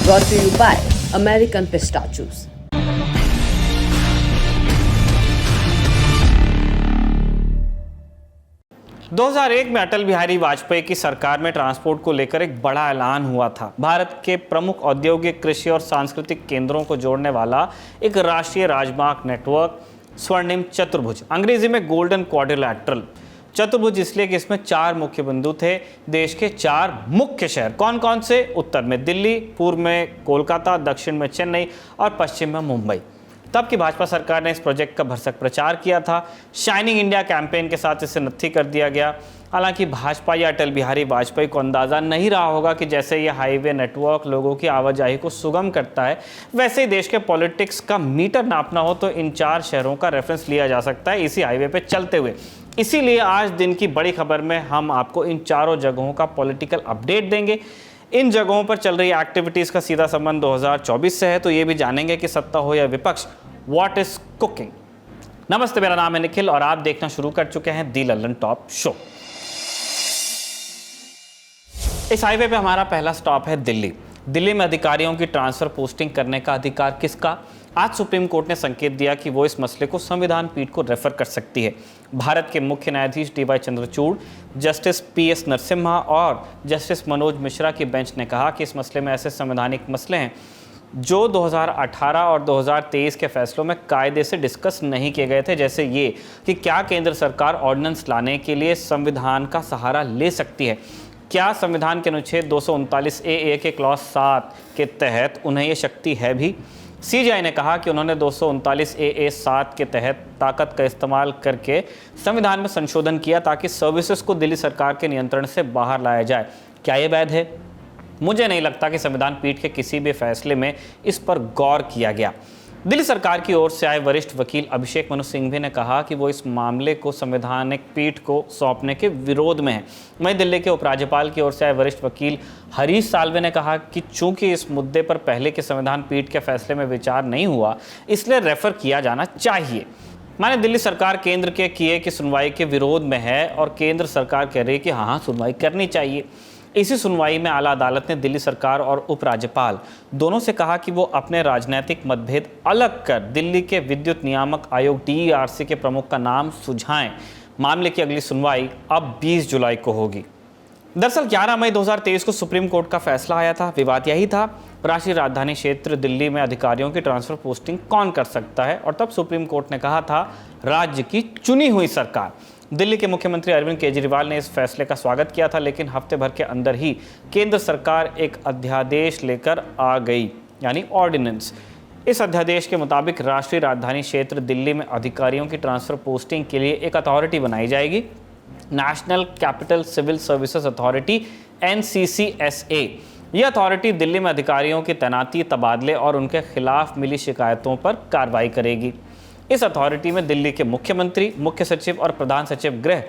brought to you by American Pistachios. में अटल बिहारी वाजपेयी की सरकार में ट्रांसपोर्ट को लेकर एक बड़ा ऐलान हुआ था। भारत के प्रमुख औद्योगिक, कृषि और सांस्कृतिक केंद्रों को जोड़ने वाला एक राष्ट्रीय राजमार्ग नेटवर्क, स्वर्णिम चतुर्भुज, अंग्रेजी में गोल्डन क्वाड्रिलैटरल। चतुर्भुज इसलिए कि इसमें 4 मुख्य बिंदु थे। देश के 4 मुख्य शहर कौन कौन से? उत्तर में दिल्ली, पूर्व में कोलकाता, दक्षिण में चेन्नई और पश्चिम में मुंबई। तब की भाजपा सरकार ने इस प्रोजेक्ट का भरसक प्रचार किया था। शाइनिंग इंडिया कैंपेन के साथ इसे नत्थी कर दिया गया। हालांकि भाजपा या अटल बिहारी वाजपेयी को अंदाज़ा नहीं रहा होगा कि जैसे ये हाईवे नेटवर्क लोगों की आवाजाही को सुगम करता है, वैसे ही देश के पॉलिटिक्स का मीटर नापना हो तो इन 4 शहरों का रेफरेंस लिया जा सकता है इसी हाईवे पे चलते हुए। इसीलिए आज दिन की बड़ी खबर में हम आपको इन चारों जगहों का पॉलिटिकल अपडेट देंगे। इन जगहों पर चल रही एक्टिविटीज़ का सीधा संबंध 2024 से है, तो ये भी जानेंगे कि सत्ता हो या विपक्ष, व्हाट इज कुकिंग। नमस्ते, मेरा नाम है निखिल और आप देखना शुरू कर चुके हैं दी लल्लन टॉप शो। इस हाईवे पे हमारा पहला स्टॉप है दिल्ली। दिल्ली में अधिकारियों की ट्रांसफर पोस्टिंग करने का अधिकार किसका? आज सुप्रीम कोर्ट ने संकेत दिया कि वो इस मसले को संविधान पीठ को रेफर कर सकती है। भारत के मुख्य न्यायाधीश DY Chandrachud, justice PS Narasimha और जस्टिस मनोज मिश्रा की बेंच ने कहा कि इस मसले में ऐसे संवैधानिक मसले हैं जो 2018 और 2023 के फैसलों में कायदे से डिस्कस नहीं किए गए थे, जैसे ये कि क्या केंद्र सरकार ऑर्डिनेंस लाने के लिए संविधान का सहारा ले सकती है। क्या संविधान के अनुच्छेद 239A के क्लॉज 7 के तहत उन्हें ये शक्ति है भी? CJI ने कहा कि उन्होंने 239A 7 के तहत ताकत का इस्तेमाल करके संविधान में संशोधन किया ताकि सर्विसेज को दिल्ली सरकार के नियंत्रण से बाहर लाया जाए। क्या ये वैध है? मुझे नहीं लगता कि संविधान पीठ के किसी भी फैसले में इस पर गौर किया गया। दिल्ली सरकार की ओर से आए वरिष्ठ वकील अभिषेक मनु सिंघवी ने कहा कि वो इस मामले को संवैधानिक पीठ को सौंपने के विरोध में है। वहीं दिल्ली के उपराज्यपाल की ओर से आए वरिष्ठ वकील हरीश साल्वे ने कहा कि चूंकि इस मुद्दे पर पहले के संविधान पीठ के फैसले में विचार नहीं हुआ, इसलिए रेफर किया जाना चाहिए। माने दिल्ली सरकार केंद्र के किए की सुनवाई के विरोध में है और केंद्र सरकार कह रही है कि हाँ सुनवाई करनी चाहिए। इसी सुनवाई में आला अदालत ने दिल्ली सरकार और उपराज्यपाल दोनों से कहा कि वो अपने राजनीतिक मतभेद अलग कर दिल्ली के विद्युत नियामक आयोग DERC के प्रमुख का नाम सुझाएं। मामले की अगली सुनवाई अब 20 जुलाई को होगी। दरअसल 11 मई 2023 को सुप्रीम कोर्ट का फैसला आया था। विवाद यही था, राष्ट्रीय राजधानी क्षेत्र दिल्ली में अधिकारियों की ट्रांसफर पोस्टिंग कौन कर सकता है, और तब सुप्रीम कोर्ट ने कहा था राज्य की चुनी हुई सरकार। दिल्ली के मुख्यमंत्री अरविंद केजरीवाल ने इस फैसले का स्वागत किया था, लेकिन हफ्ते भर के अंदर ही केंद्र सरकार एक अध्यादेश लेकर आ गई, यानी ऑर्डिनेंस। इस अध्यादेश के मुताबिक राष्ट्रीय राजधानी क्षेत्र दिल्ली में अधिकारियों की ट्रांसफर पोस्टिंग के लिए एक अथॉरिटी बनाई जाएगी, national capital civil services authority NCCSA। यह अथॉरिटी दिल्ली में अधिकारियों की तैनाती, तबादले और उनके खिलाफ मिली शिकायतों पर कार्रवाई करेगी। इस अथॉरिटी में दिल्ली के मुख्यमंत्री, मुख्य सचिव और प्रधान सचिव गृह,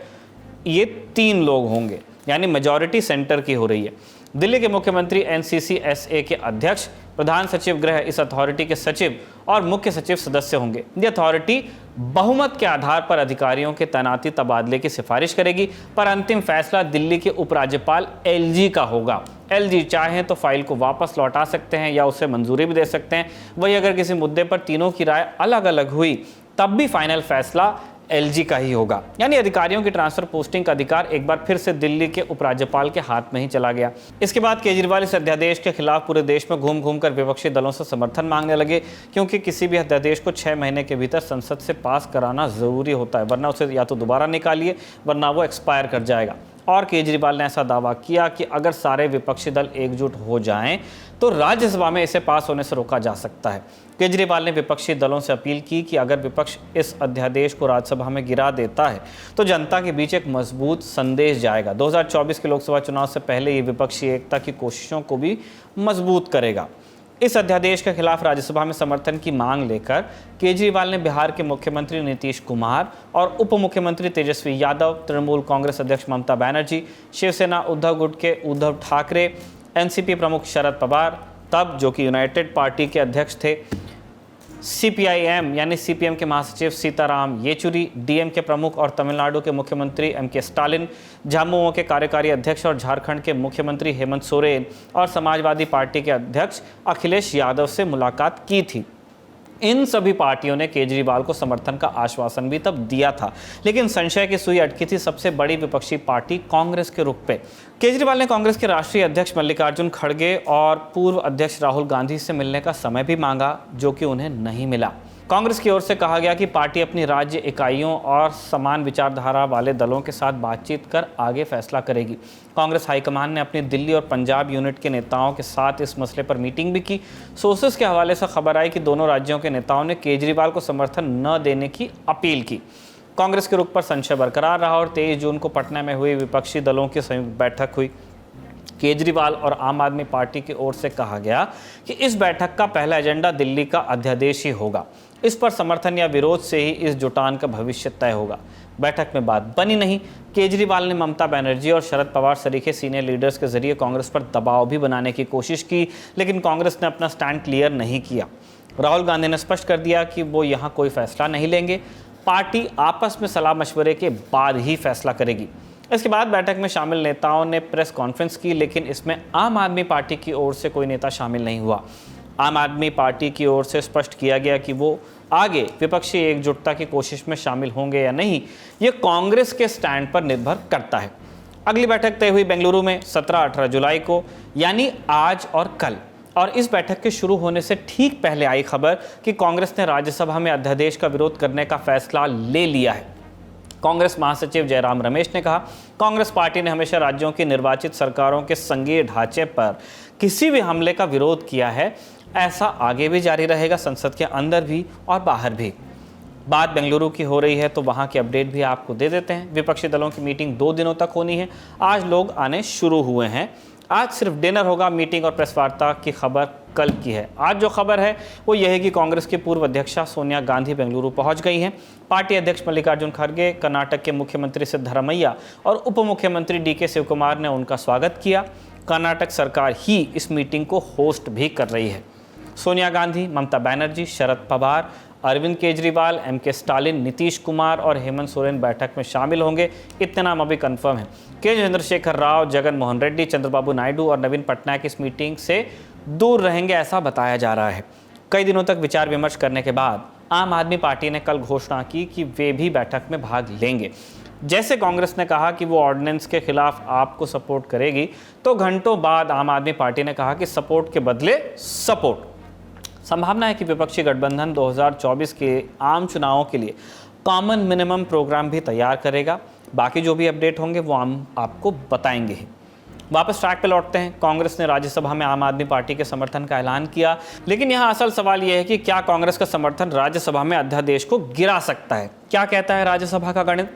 ये 3 लोग होंगे, यानी मेजॉरिटी सेंटर की हो रही है। दिल्ली के मुख्यमंत्री NCCSA के अध्यक्ष, प्रधान सचिव गृह इस अथॉरिटी के सचिव और मुख्य सचिव सदस्य होंगे। ये अथॉरिटी बहुमत के आधार पर अधिकारियों के तैनाती, तबादले की सिफारिश करेगी, पर अंतिम फैसला दिल्ली के उपराज्यपाल LG का होगा। LG चाहें तो फाइल को वापस लौटा सकते हैं या उसे मंजूरी भी दे सकते हैं। वही अगर किसी मुद्दे पर तीनों की राय अलग अलग हुई, तब भी फाइनल फैसला LG का ही होगा। यानी अधिकारियों की ट्रांसफर पोस्टिंग का अधिकार एक बार फिर से दिल्ली के उपराज्यपाल के हाथ में ही चला गया। इसके बाद केजरीवाल इस अध्यादेश के खिलाफ पूरे देश में घूम घूम कर विपक्षी दलों से समर्थन मांगने लगे, क्योंकि किसी भी अध्यादेश को 6 महीने के भीतर संसद से पास कराना जरूरी होता है, वरना उसे या तो दोबारा निकालिए वरना वो एक्सपायर कर जाएगा। और केजरीवाल ने ऐसा दावा किया कि अगर सारे विपक्षी दल एकजुट हो जाएं तो राज्यसभा में इसे पास होने से रोका जा सकता है। केजरीवाल ने विपक्षी दलों से अपील की कि अगर विपक्ष इस अध्यादेश को राज्यसभा में गिरा देता है तो जनता के बीच एक मजबूत संदेश जाएगा। 2024 के लोकसभा चुनाव से पहले ये विपक्षी एकता की कोशिशों को भी मजबूत करेगा। इस अध्यादेश के खिलाफ राज्यसभा में समर्थन की मांग लेकर केजरीवाल ने बिहार के मुख्यमंत्री नीतीश कुमार और उप मुख्यमंत्री तेजस्वी यादव, तृणमूल कांग्रेस अध्यक्ष ममता बनर्जी, शिवसेना उद्धव गुट के उद्धव ठाकरे, NCP प्रमुख शरद पवार, तब जो कि यूनाइटेड पार्टी के अध्यक्ष थे, CPIM यानी CPM के महासचिव सीताराम येचुरी, DM के प्रमुख और तमिलनाडु के मुख्यमंत्री MK स्टालिन, झामुमो के कार्यकारी अध्यक्ष और झारखंड के मुख्यमंत्री हेमंत सोरेन और समाजवादी पार्टी के अध्यक्ष अखिलेश यादव से मुलाकात की थी। इन सभी पार्टियों ने केजरीवाल को समर्थन का आश्वासन भी तब दिया था, लेकिन संशय की सुई अटकी थी सबसे बड़ी विपक्षी पार्टी कांग्रेस के रुख पे। केजरीवाल ने कांग्रेस के राष्ट्रीय अध्यक्ष मल्लिकार्जुन खड़गे और पूर्व अध्यक्ष राहुल गांधी से मिलने का समय भी मांगा, जो कि उन्हें नहीं मिला। कांग्रेस की ओर से कहा गया कि पार्टी अपनी राज्य इकाइयों और समान विचारधारा वाले दलों के साथ बातचीत कर आगे फैसला करेगी। कांग्रेस हाईकमान ने अपनी दिल्ली और पंजाब यूनिट के नेताओं के साथ इस मसले पर मीटिंग भी की। सोर्सेस के हवाले से खबर आई कि दोनों राज्यों के नेताओं ने केजरीवाल को समर्थन न देने की अपील की। कांग्रेस के रुख पर संशय बरकरार रहा और 23 जून को पटना में हुई विपक्षी दलों की संयुक्त बैठक हुई। केजरीवाल और आम आदमी पार्टी की ओर से कहा गया कि इस बैठक का पहला एजेंडा दिल्ली का अध्यादेश ही होगा। इस पर समर्थन या विरोध से ही इस जुटान का भविष्य तय होगा। बैठक में बात बनी नहीं। केजरीवाल ने ममता बनर्जी और शरद पवार सरीखे सीनियर लीडर्स के जरिए कांग्रेस पर दबाव भी बनाने की कोशिश की, लेकिन कांग्रेस ने अपना स्टैंड क्लियर नहीं किया। राहुल गांधी ने स्पष्ट कर दिया कि वो यहाँ कोई फैसला नहीं लेंगे, पार्टी आपस में सलाह मशवरे के बाद ही फैसला करेगी। इसके बाद बैठक में शामिल नेताओं ने प्रेस कॉन्फ्रेंस की, लेकिन इसमें आम आदमी पार्टी की ओर से कोई नेता शामिल नहीं हुआ। आम आदमी पार्टी की ओर से स्पष्ट किया गया कि वो आगे विपक्षी एकजुटता की कोशिश में शामिल होंगे या नहीं, ये कांग्रेस के स्टैंड पर निर्भर करता है। अगली बैठक तय हुई बेंगलुरु में 17-18 जुलाई को, यानी आज और कल। और इस बैठक के शुरू होने से ठीक पहले आई खबर कि कांग्रेस ने राज्यसभा में अध्यादेश का विरोध करने का फैसला ले लिया है। कांग्रेस महासचिव जयराम रमेश ने कहा, कांग्रेस पार्टी ने हमेशा राज्यों की निर्वाचित सरकारों के संघीय ढांचे पर किसी भी हमले का विरोध किया है। ऐसा आगे भी जारी रहेगा, संसद के अंदर भी और बाहर भी। बात बेंगलुरु की हो रही है तो वहां की अपडेट भी आपको दे देते हैं। विपक्षी दलों की मीटिंग 2 दिनों तक होनी है। आज लोग आने शुरू हुए हैं। आज सिर्फ डिनर होगा, मीटिंग और प्रेस वार्ता की खबर कल की है। आज जो खबर है वो यह है कि कांग्रेस की पूर्व अध्यक्षा सोनिया गांधी बेंगलुरु पहुंच गई हैं। पार्टी अध्यक्ष मल्लिकार्जुन खड़गे, कर्नाटक के मुख्यमंत्री सिद्धरमैया और उप मुख्यमंत्री DK शिवकुमार ने उनका स्वागत किया। कर्नाटक सरकार ही इस मीटिंग को होस्ट भी कर रही है। सोनिया गांधी, ममता बनर्जी, शरद पवार, अरविंद केजरीवाल, MK स्टालिन, नीतीश कुमार और हेमंत सोरेन बैठक में शामिल होंगे, इतने नाम अभी कंफर्म है। के चंद्रशेखर राव, जगन मोहन रेड्डी, चंद्रबाबू नायडू और नवीन पटनायक इस मीटिंग से दूर रहेंगे, ऐसा बताया जा रहा है। कई दिनों तक विचार विमर्श करने के बाद आम आदमी पार्टी ने कल घोषणा की कि वे भी बैठक में भाग लेंगे। जैसे कांग्रेस ने कहा कि वो ऑर्डिनेंस के खिलाफ आपको सपोर्ट करेगी, तो घंटों बाद आम आदमी पार्टी ने कहा कि सपोर्ट के बदले सपोर्ट। संभावना है कि विपक्षी गठबंधन 2024 के आम चुनावों के लिए कॉमन मिनिमम प्रोग्राम भी तैयार करेगा। बाकी जो भी अपडेट होंगे वो हम आपको बताएंगे ही। वापस ट्रैक पे लौटते हैं। कांग्रेस ने राज्यसभा में आम आदमी पार्टी के समर्थन का ऐलान किया, लेकिन यहाँ असल सवाल यह है कि क्या कांग्रेस का समर्थन राज्यसभा में अध्यादेश को गिरा सकता है। क्या कहता है राज्यसभा का गणित?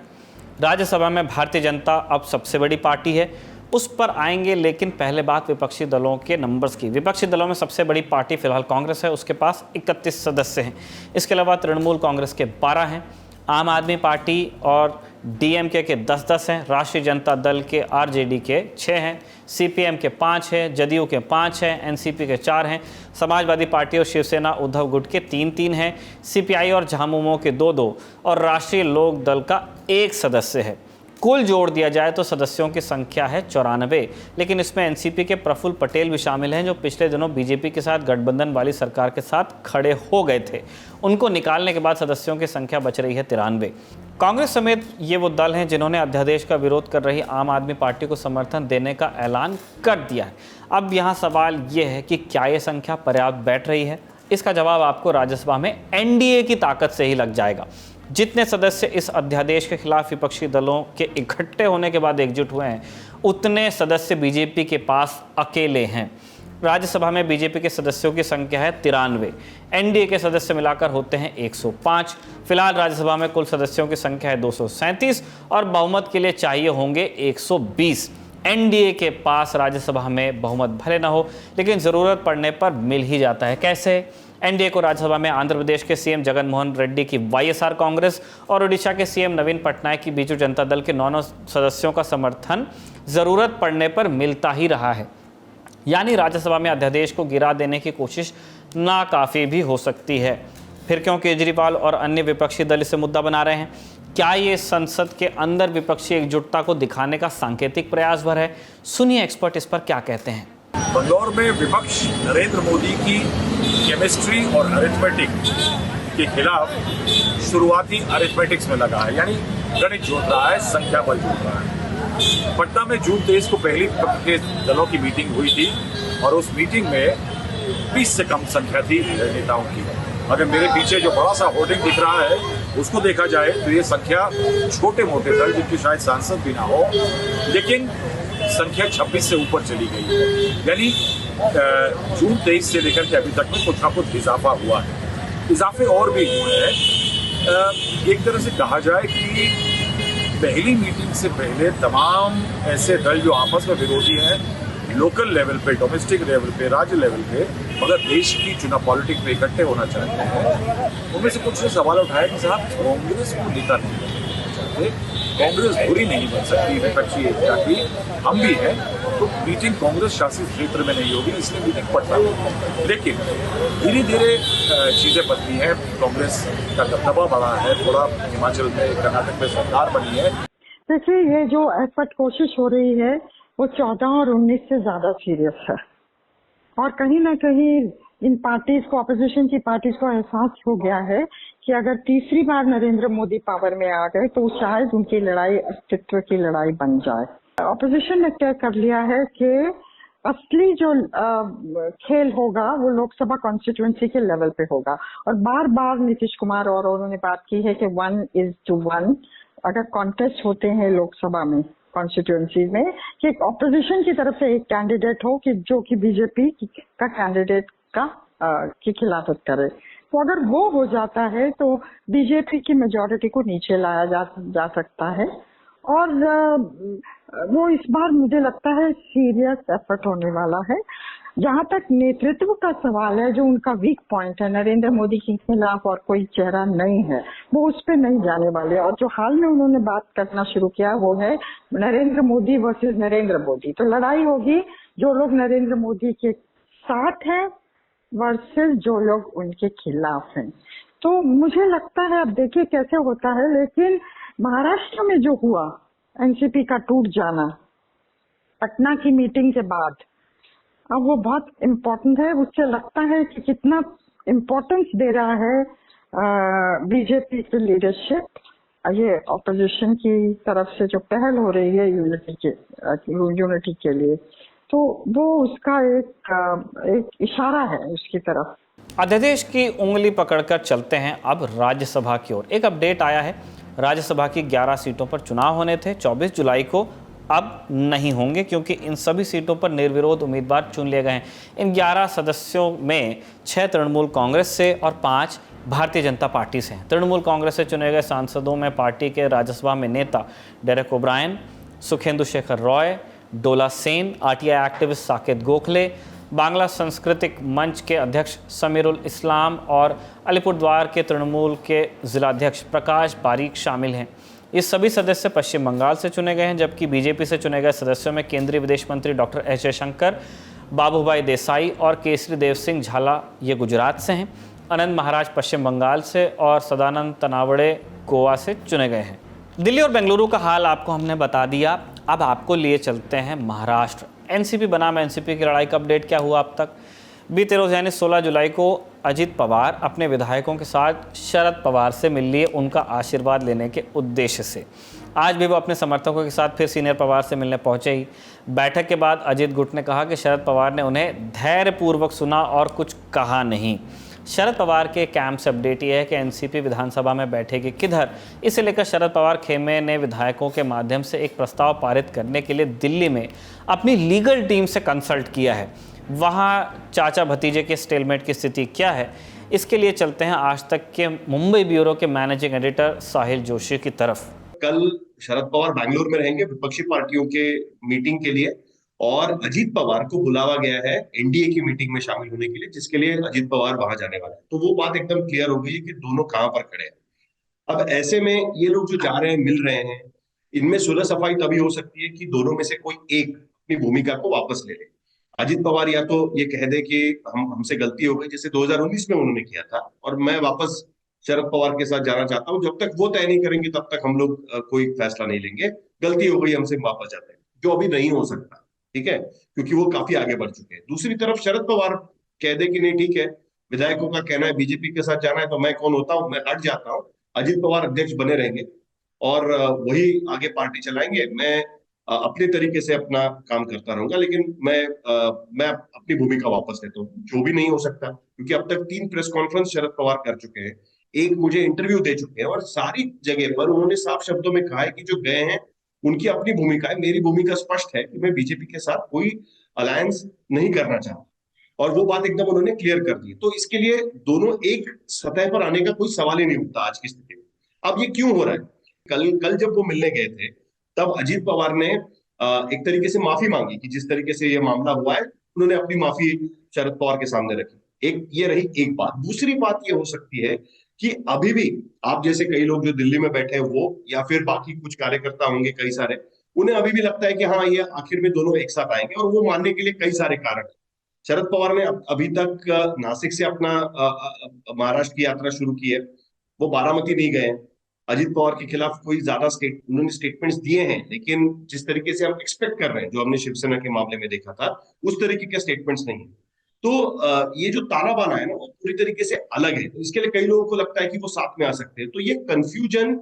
राज्यसभा में भारतीय जनता अब सबसे बड़ी पार्टी है, उस पर आएंगे, लेकिन पहले बात विपक्षी दलों के नंबर्स की। विपक्षी दलों में सबसे बड़ी पार्टी फिलहाल कांग्रेस है, उसके पास 31 सदस्य हैं। इसके अलावा तृणमूल कांग्रेस के 12 हैं, आम आदमी पार्टी और DMK के 10-10 हैं, राष्ट्रीय जनता दल के RJD के 6 हैं, CPM के 5 हैं, जदयू के 5 हैं, NCP के 4 हैं, समाजवादी पार्टी और शिवसेना उद्धव गुट के 3-3 हैं, CPI और झामुमो के 2-2 और राष्ट्रीय लोक दल का 1 सदस्य है। कुल जोड़ दिया जाए तो सदस्यों की संख्या है 94, लेकिन इसमें NCP के प्रफुल्ल पटेल भी शामिल हैं, जो पिछले दिनों BJP के साथ गठबंधन वाली सरकार के साथ खड़े हो गए थे। उनको निकालने के बाद सदस्यों की संख्या बच रही है 93। कांग्रेस समेत ये वो दल हैं जिन्होंने अध्यादेश का विरोध कर रही आम आदमी पार्टी को समर्थन देने का ऐलान कर दिया है। अब यहाँ सवाल ये है कि क्या ये संख्या पर्याप्त बैठ रही है? इसका जवाब आपको राज्यसभा में NDA की ताकत से ही लग जाएगा। जितने सदस्य इस अध्यादेश के खिलाफ विपक्षी दलों के इकट्ठे होने के बाद एकजुट हुए हैं, उतने सदस्य BJP के पास अकेले हैं। राज्यसभा में BJP के सदस्यों की संख्या है 93, NDA के सदस्य मिलाकर होते हैं 105। फिलहाल राज्यसभा में कुल सदस्यों की संख्या है 237 और बहुमत के लिए चाहिए होंगे 120। NDA के पास राज्यसभा में बहुमत भले ना हो, लेकिन ज़रूरत पड़ने पर मिल ही जाता है। कैसे? NDA को राज्यसभा में आंध्र प्रदेश के CM जगन मोहन रेड्डी की YSR कांग्रेस और ओडिशा के CM नवीन पटनायक की बीजू जनता दल के 9 सदस्यों का समर्थन ज़रूरत पड़ने पर मिलता ही रहा है। यानी राज्यसभा में अध्यादेश को गिरा देने की कोशिश नाकाफ़ी भी हो सकती है। फिर क्यों केजरीवाल और अन्य विपक्षी दल इसे मुद्दा बना रहे हैं? क्या ये संसद के अंदर विपक्षी एकजुटता को दिखाने का सांकेतिक प्रयास भर है? सुनिए एक्सपर्ट इस पर क्या कहते हैं। बंगलौर में विपक्ष नरेंद्र मोदी की केमिस्ट्री और अरिथमेटिक के खिलाफ शुरुआती अरिथमेटिक्स में लगा है, यानी गणित जोड़ रहा है, संख्या बल जोड़ रहा है। पटना में जून 23 को पहली के दलों की मीटिंग हुई थी और उस मीटिंग में 20 से कम संख्या थी नेताओं की। अगर मेरे पीछे जो बड़ा सा होर्डिंग दिख रहा है उसको देखा जाए तो ये संख्या छोटे मोटे दल जिनके शायद सांसद भी ना हो, लेकिन संख्या 26 से ऊपर चली गई है। यानी जून 23 से लेकर के अभी तक में कुछ ना कुछ इजाफा हुआ है। इजाफे और भी हुए हैं। एक तरह से कहा जाए कि पहली मीटिंग से पहले तमाम ऐसे दल जो आपस में विरोधी हैं, लोकल लेवल पे, डोमेस्टिक लेवल पे, राज्य लेवल पे, मगर देश की चुनाव पॉलिटिक्स में इकट्ठे होना चाहते हैं, उनमें से कुछ ने सवाल उठाया कि साहब कांग्रेस को नेता नहीं बनना चाहते, कांग्रेस बुरी नहीं बन सकती विपक्षी एकता की, हम भी हैं, तो मीटिंग कांग्रेस शासित क्षेत्र में नहीं होगी, इसलिए मीटिंग पटना में। लेकिन धीरे धीरे चीजें बदली हैं, कांग्रेस का दबदबा बढ़ा है, थोड़ा हिमाचल में, कर्नाटक में सरकार बनी है। देखिए, ये जो एफर्ट कोशिश हो रही है वो 14 और 19 से ज्यादा सीरियस है और कहीं ना कहीं इन पार्टीज को, अपोजिशन की पार्टीज को एहसास हो गया है कि अगर तीसरी बार नरेंद्र मोदी पावर में आ गए तो शायद उनकी लड़ाई अस्तित्व की लड़ाई बन जाए। अपोजिशन ने तय कर लिया है कि असली जो खेल होगा वो लोकसभा कॉन्स्टिट्यूएंसी के लेवल पे होगा और बार बार नीतीश कुमार और उन्होंने बात की है कि 1:1 अगर कॉन्टेस्ट होते हैं लोकसभा में कॉन्स्टिट्यूएंसी में कि ऑपोजिशन की तरफ से एक कैंडिडेट हो कि जो कि बीजेपी का कैंडिडेट का की खिलाफत करे, तो अगर वो हो जाता है तो बीजेपी की मेजॉरिटी को नीचे लाया जा सकता है और वो इस बार मुझे लगता है सीरियस एफर्ट होने वाला है। जहां तक नेतृत्व का सवाल है, जो उनका वीक पॉइंट है, नरेंद्र मोदी के खिलाफ और कोई चेहरा नहीं है, वो उस पर नहीं जाने वाले। और जो हाल में उन्होंने बात करना शुरू किया वो है नरेंद्र मोदी वर्सेस नरेंद्र मोदी। तो लड़ाई होगी जो लोग नरेंद्र मोदी के साथ हैं वर्सेस जो लोग उनके खिलाफ हैं। तो मुझे लगता है, अब देखिए कैसे होता है, लेकिन महाराष्ट्र में जो हुआ एनसीपी का टूट जाना पटना की मीटिंग के बाद, अब वो बहुत इम्पोर्टेंट है। उससे लगता है कि कितना इम्पोर्टेंस दे रहा है बीजेपी की लीडरशिप ये ऑपोजिशन की तरफ से जो पहल हो रही है यूनिटी के लिए, तो वो उसका एक इशारा है उसकी तरफ। अध्यादेश की उंगली पकड़कर चलते हैं अब राज्यसभा की ओर। एक अपडेट आया है, राज्यसभा की 11 सीटों पर चुनाव होने थे 24 जुलाई को, अब नहीं होंगे क्योंकि इन सभी सीटों पर निर्विरोध उम्मीदवार चुन लिए गए हैं। इन 11 सदस्यों में 6 तृणमूल कांग्रेस से और 5 भारतीय जनता पार्टी से हैं। तृणमूल कांग्रेस से चुने गए सांसदों में पार्टी के राज्यसभा में नेता Derek O'Brien, Sukhendu Shekhar Roy, Dola Sen, RTI activist Saket Gokhale, Bangla सांस्कृतिक मंच के अध्यक्ष समीरुल इस्लाम और अलीपुरद्वार के तृणमूल के जिलाध्यक्ष प्रकाश बारीक शामिल हैं। ये सभी सदस्य पश्चिम बंगाल से चुने गए हैं, जबकि बीजेपी से चुने गए सदस्यों में केंद्रीय विदेश मंत्री डॉक्टर एस जयशंकर, बाबूभाई देसाई और केसरी देव सिंह झाला ये गुजरात से हैं। आनंद महाराज पश्चिम बंगाल से और सदानंद तनावड़े गोवा से चुने गए हैं। दिल्ली और बेंगलुरु का हाल आपको हमने बता दिया, अब आपको लिए चलते हैं महाराष्ट्र। एनसीपी बनाम एनसीपी की लड़ाई का अपडेट क्या हुआ अब तक? बीते रोज यानी 16 जुलाई को अजित पवार अपने विधायकों के साथ शरद पवार से मिल लिए उनका आशीर्वाद लेने के उद्देश्य से। आज भी वो अपने समर्थकों के साथ फिर सीनियर पवार से मिलने पहुंचे ही। बैठक के बाद अजित गुट ने कहा कि शरद पवार ने उन्हें धैर्यपूर्वक सुना और कुछ कहा नहीं। शरद पवार के कैंप से अपडेट ये है कि एनसीपी विधानसभा में बैठेगी किधर, इसे लेकर शरद पवार खेमे ने विधायकों के माध्यम से एक प्रस्ताव पारित करने के लिए दिल्ली में अपनी लीगल टीम से कंसल्ट किया है। वहाँ चाचा भतीजे के स्टेलमेट की स्थिति क्या है, इसके लिए चलते हैं आज तक के मुंबई ब्यूरो के मैनेजिंग एडिटर साहिल जोशी की तरफ। कल शरद पवार बैंगलोर में रहेंगे विपक्षी पार्टियों के मीटिंग के लिए और अजीत पवार को बुलावा गया है एनडीए की मीटिंग में शामिल होने के लिए, जिसके लिए अजीत पवार वहां जाने वाले हैं। तो वो बात एकदम क्लियर हो गई है कि दोनों कहां पर खड़े हैं। अब ऐसे में ये लोग जो जा रहे हैं, मिल रहे हैं, इनमें सुलह सफाई तभी हो सकती है कि दोनों में से कोई एक अपनी भूमिका को वापस ले ले। अजित पवार या तो ये कह दे कि हमसे गलती हो गई, जैसे 2019 में उन्होंने किया था, और मैं वापस शरद पवार के साथ जाना चाहता हूं, जब तक वो तय नहीं करेंगे तब तक हम लोग कोई फैसला नहीं लेंगे, गलती हो गई हमसे, वापस जाते हैं, जो अभी नहीं हो सकता। ठीक है, क्योंकि वो काफी आगे बढ़ चुके हैं। दूसरी तरफ शरद पवार कह दे कि नहीं ठीक है, विधायकों का कहना है बीजेपी के साथ जाना है, तो मैं कौन होता हूं, मैं हट जाता हूं, अजित पवार अध्यक्ष बने रहेंगे और वही आगे पार्टी चलाएंगे, मैं अपने तरीके से अपना काम करता रहूंगा, लेकिन मैं अपनी भूमिका वापस लेता हूँ, जो भी नहीं हो सकता, क्योंकि अब तक 3 प्रेस कॉन्फ्रेंस शरद पवार कर चुके हैं, एक मुझे इंटरव्यू दे चुके हैं, और सारी जगह पर उन्होंने साफ शब्दों में कहा है कि जो गए हैं उनकी अपनी भूमिका है, मेरी भूमिका स्पष्ट है कि मैं बीजेपी के साथ कोई अलायंस नहीं करना चाहता, और वो बात एकदम उन्होंने क्लियर कर दी। तो इसके लिए दोनों एक सतह पर आने का कोई सवाल ही नहीं उठता आज की स्थिति में। अब ये क्यों हो रहा है? कल कल जब वो मिलने गए थे, तब अजीत पवार ने एक तरीके से माफी मांगी कि जिस तरीके से ये मामला हुआ है, उन्होंने अपनी माफी शरद पवार के सामने रखी। एक ये रही एक बात। दूसरी बात ये हो सकती है कि अभी भी आप जैसे कई लोग जो दिल्ली में बैठे हैं वो, या फिर बाकी कुछ कार्यकर्ता होंगे कई सारे, उन्हें अभी भी लगता है कि हाँ ये आखिर में दोनों एक साथ आएंगे, और वो मानने के लिए कई सारे कारण। शरद पवार ने अभी तक नासिक से अपना महाराष्ट्र की यात्रा शुरू की है, वो बारामती नहीं गए हैं। अजित पवार के खिलाफ कोई ज्यादा उन्होंने स्टेटमेंट्स दिए हैं, लेकिन जिस तरीके से हम एक्सपेक्ट कर रहे हैं, जो हमने शिवसेना के मामले में देखा था, उस तरीके के स्टेटमेंट्स नहीं है। तो ये जो ताना बाना है ना, वो पूरी तरीके से अलग है। तो इसके लिए कई लोगों को लगता है कि वो साथ में आ सकते हैं, तो ये कंफ्यूजन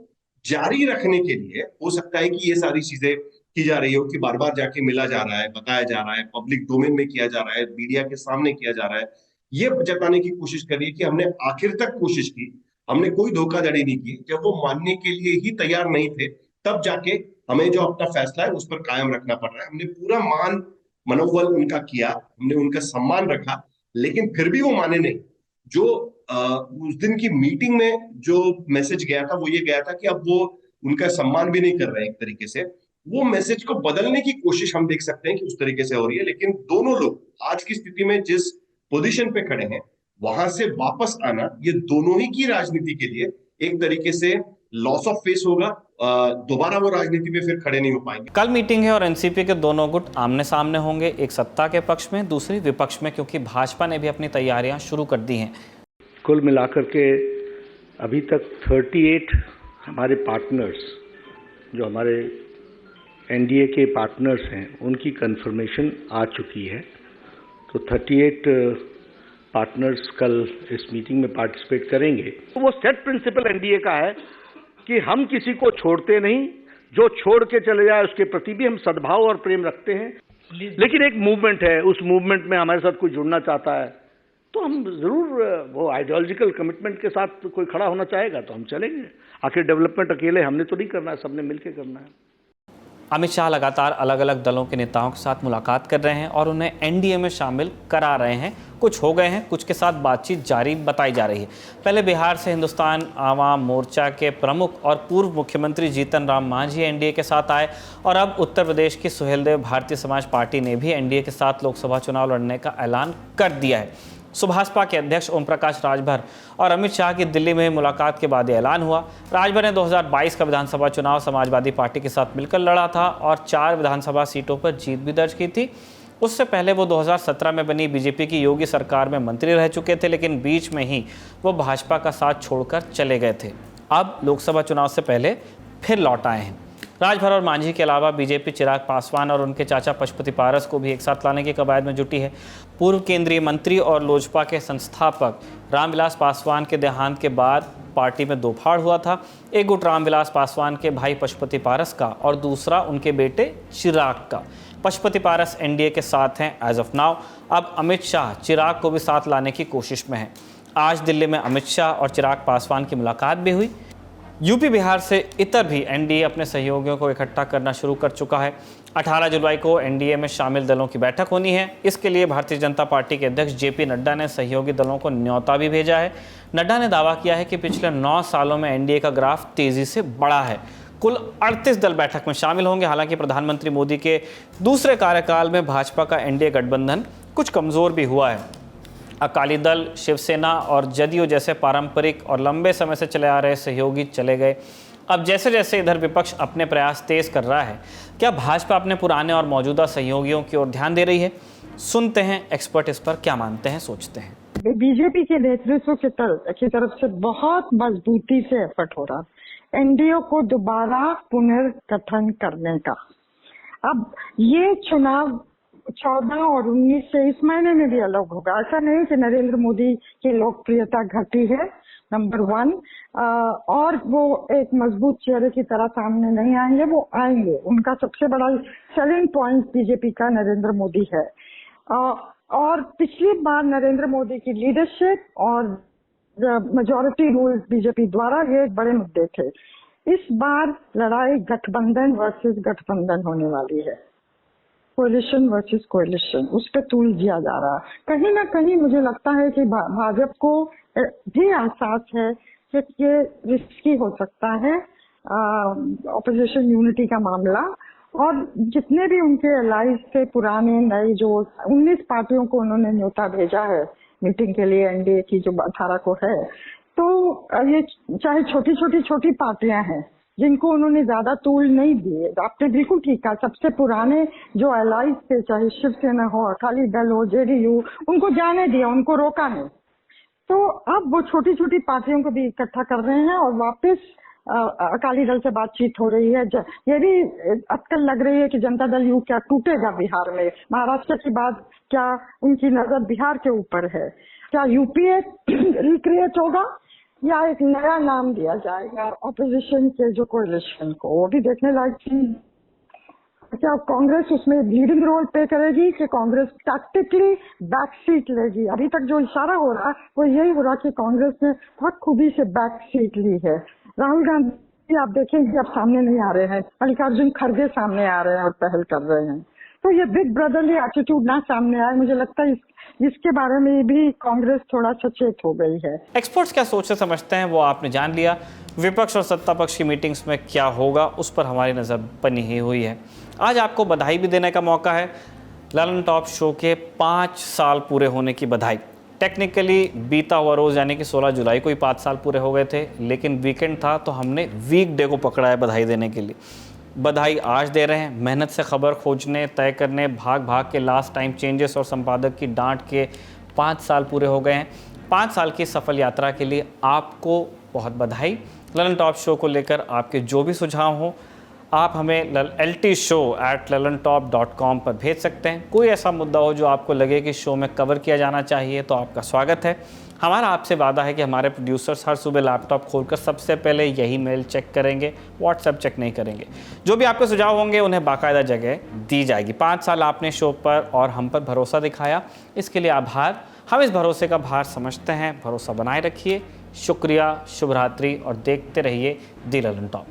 जारी रखने के लिए हो सकता है कि ये सारी चीजें की जा रही हो, कि बार बार जाके मिला जा रहा है, बताया जा रहा है, पब्लिक डोमेन में किया जा रहा है, मीडिया के सामने किया जा रहा है, ये जताने की कोशिश कर रही है कि हमने आखिर तक कोशिश की, हमने कोई धोखाधड़ी नहीं की। जब वो मानने के लिए ही तैयार नहीं थे, तब जाके हमें जो अपना फैसला है उस पर कायम रखना पड़ रहा है। हमने पूरा मनोबल उनका किया, हमने उनका सम्मान रखा, लेकिन फिर भी वो माने नहीं। जो उस दिन की मीटिंग में जो मैसेज गया था, वो ये गया था कि अब वो उनका सम्मान भी नहीं कर रहे हैं। एक तरीके से वो मैसेज को बदलने की कोशिश हम देख सकते हैं कि उस तरीके से हो रही है, लेकिन दोनों लोग आज की स्थिति में जिस पोजीशन पे खड़े हैं, वहां से वापस आना, ये दोनों ही की राजनीति के लिए एक तरीके से लॉस ऑफ फेस होगा। दोबारा वो राजनीति में फिर खड़े नहीं हो पाएंगे। कल मीटिंग है और एनसीपी के दोनों गुट आमने सामने होंगे, एक सत्ता के पक्ष में, दूसरी विपक्ष में, क्योंकि भाजपा ने भी अपनी तैयारियां शुरू कर दी हैं। कुल मिलाकर के अभी तक 38 हमारे पार्टनर्स, जो हमारे एनडीए के पार्टनर्स हैं, उनकी कंफर्मेशन आ चुकी है। तो 38 पार्टनर्स कल इस मीटिंग में पार्टिसिपेट करेंगे। तो वो सेट प्रिंसिपल एनडीए का है कि हम किसी को छोड़ते नहीं, जो छोड़ के चले जाए उसके प्रति भी हम सद्भाव और प्रेम रखते हैं। लेकिन एक मूवमेंट है, उस मूवमेंट में हमारे साथ कोई जुड़ना चाहता है तो हम जरूर, वो आइडियोलॉजिकल कमिटमेंट के साथ कोई खड़ा होना चाहेगा तो हम चलेंगे। आखिर डेवलपमेंट अकेले हमने तो नहीं करना है, सबने मिलकर करना है। अमित शाह लगातार अलग अलग दलों के नेताओं के साथ मुलाकात कर रहे हैं और उन्हें एनडीए में शामिल करा रहे हैं। कुछ हो गए हैं, कुछ के साथ बातचीत जारी बताई जा रही है। पहले बिहार से हिंदुस्तान आवाम मोर्चा के प्रमुख और पूर्व मुख्यमंत्री जीतन राम मांझी एनडीए के साथ आए, और अब उत्तर प्रदेश की सुहेलदेव भारतीय समाज पार्टी ने भी एनडीए के साथ लोकसभा चुनाव लड़ने का ऐलान कर दिया है। सुभाषपा के अध्यक्ष ओम प्रकाश राजभर और अमित शाह की दिल्ली में मुलाकात के बाद ऐलान हुआ। राजभर ने 2022 का विधानसभा चुनाव समाजवादी पार्टी के साथ मिलकर लड़ा था और 4 विधानसभा सीटों पर जीत भी दर्ज की थी। उससे पहले वो 2017 में बनी बीजेपी की योगी सरकार में मंत्री रह चुके थे, लेकिन बीच में ही वो भाजपा का साथ छोड़कर चले गए थे। अब लोकसभा चुनाव से पहले फिर लौट आए हैं। राजभर और मांझी के अलावा बीजेपी चिराग पासवान और उनके चाचा पशुपति पारस को भी एक साथ लाने की कवायद में जुटी है। पूर्व केंद्रीय मंत्री और लोजपा के संस्थापक रामविलास पासवान के देहांत के बाद पार्टी में दो फाड़ हुआ था। एक गुट रामविलास पासवान के भाई पशुपति पारस का और दूसरा उनके बेटे चिराग का। पशुपति पारस एनडीए के साथ हैं एज ऑफ नाउ। अब अमित शाह चिराग को भी साथ लाने की कोशिश में है। आज दिल्ली में अमित शाह और चिराग पासवान की मुलाकात भी हुई। यूपी बिहार से इतर भी एनडीए अपने सहयोगियों को इकट्ठा करना शुरू कर चुका है। 18 जुलाई को एनडीए में शामिल दलों की बैठक होनी है। इसके लिए भारतीय जनता पार्टी के अध्यक्ष जेपी नड्डा ने सहयोगी दलों को न्योता भी भेजा है। नड्डा ने दावा किया है कि पिछले 9 सालों में एनडीए का ग्राफ तेजी से बढ़ा है। कुल 38 दल बैठक में शामिल होंगे। हालांकि प्रधानमंत्री मोदी के दूसरे कार्यकाल में भाजपा का एनडीए गठबंधन कुछ कमजोर भी हुआ है। अकाली दल, शिवसेना और जदयू जैसे पारंपरिक और लंबे समय से चले आ रहे सहयोगी चले गए। अब जैसे जैसे इधर विपक्ष अपने प्रयास तेज कर रहा है, क्या भाजपा अपने पुराने और मौजूदा सहयोगियों की ओर ध्यान दे रही है? सुनते हैं एक्सपर्ट इस पर क्या मानते हैं, सोचते हैं। बीजेपी के नेतृत्व की तरफ से बहुत मजबूती से एफर्ट हो रहा है एनडीए को दोबारा पुनर्गठन करने का। अब ये चुनाव 14 और 19 से इस महीने में भी अलग होगा। ऐसा नहीं कि नरेंद्र मोदी की लोकप्रियता घटी है, नंबर 1, और वो एक मजबूत चेहरे की तरह सामने नहीं आएंगे, वो आएंगे। उनका सबसे बड़ा सेलिंग पॉइंट बीजेपी का नरेंद्र मोदी है। और पिछली बार नरेंद्र मोदी की लीडरशिप और मेजॉरिटी रूल बीजेपी द्वारा ये एक बड़े मुद्दे थे। इस बार लड़ाई गठबंधन वर्सेस गठबंधन होने वाली है, कोलिशन वर्सेस कोलिशन, उस पर तूल दिया जा रहा है। कहीं ना कहीं मुझे लगता है कि भाजपा को भी एहसास है कि ये रिस्की हो सकता है ऑपोजिशन यूनिटी का मामला, और जितने भी उनके एलाइज थे पुराने नए, जो 19 पार्टियों को उन्होंने न्योता भेजा है मीटिंग के लिए एनडीए की जो 18 को है, तो ये चाहे छोटी पार्टियां हैं जिनको उन्होंने ज्यादा तूल नहीं दिए। आपने बिल्कुल ठीक कहा, सबसे पुराने जो एलाइज थे, चाहे शिवसेना हो, अकाली दल हो, जेडीयू, उनको जाने दिया, उनको रोका नहीं। तो अब वो छोटी पार्टियों को भी इकट्ठा कर रहे हैं और वापस अकाली दल से बातचीत हो रही है। ये भी अटकल लग रही है कि जनता दल यू क्या टूटेगा बिहार में। महाराष्ट्र के बाद क्या उनकी नजर बिहार के ऊपर है? क्या यूपीए रिक्रिएट होगा या एक नया नाम दिया जाएगा ऑपोजिशन के जो कोalition को? वो भी देखने लायक चीज। क्या कांग्रेस उसमें लीडिंग रोल प्ले करेगी कि कांग्रेस टैक्टिकली बैक सीट लेगी? अभी तक जो इशारा हो रहा वो यही हो रहा कि कांग्रेस ने बहुत खूबी से बैक सीट ली है। राहुल गांधी आप देखेंगे अब सामने नहीं आ रहे हैं, मल्लिकार्जुन खड़गे सामने आ रहे हैं और पहल कर रहे हैं। तो ये बिग ब्रदरली एटीट्यूड ना सामने आए, मुझे लगता है इसके बारे में भी कांग्रेस थोड़ा सचेत हो गई है। एक्सपर्ट्स क्या सोचते समझते हैं वो आपने जान लिया। विपक्ष और सत्ता पक्ष की मीटिंग्स में क्या होगा उस पर हमारी नज़र बनी ही हुई है। आज आपको बधाई भी देने का मौका है। ललन टॉप शो के 5 साल पूरे होने की बधाई। टेक्निकली बीता हुआ रोज़ यानी कि 16 जुलाई को ही 5 साल पूरे हो गए थे, लेकिन वीकेंड था तो हमने वीकडे को पकड़ा है बधाई देने के लिए। बधाई आज दे रहे हैं। मेहनत से खबर खोजने, तय करने, भाग के लास्ट टाइम चेंजेस और संपादक की डांट के 5 साल पूरे हो गए हैं। 5 साल की सफल यात्रा के लिए आपको बहुत बधाई। ललन टॉप शो को लेकर आपके जो भी सुझाव हो आप हमें ltshow@lalontop.com पर भेज सकते हैं। कोई ऐसा मुद्दा हो जो आपको लगे कि शो में कवर किया जाना चाहिए तो आपका स्वागत है। हमारा आपसे वादा है कि हमारे प्रोड्यूसर्स हर सुबह लैपटॉप खोलकर सबसे पहले यही मेल चेक करेंगे, व्हाट्सएप चेक नहीं करेंगे। जो भी आपके सुझाव होंगे उन्हें बाकायदा जगह दी जाएगी। 5 साल आपने शो पर और हम पर भरोसा दिखाया, इसके लिए आभार। हम इस भरोसे का भार समझते हैं। भरोसा बनाए रखिए। शुक्रिया, शुभ रात्रि और देखते रहिए दी ललन टॉप।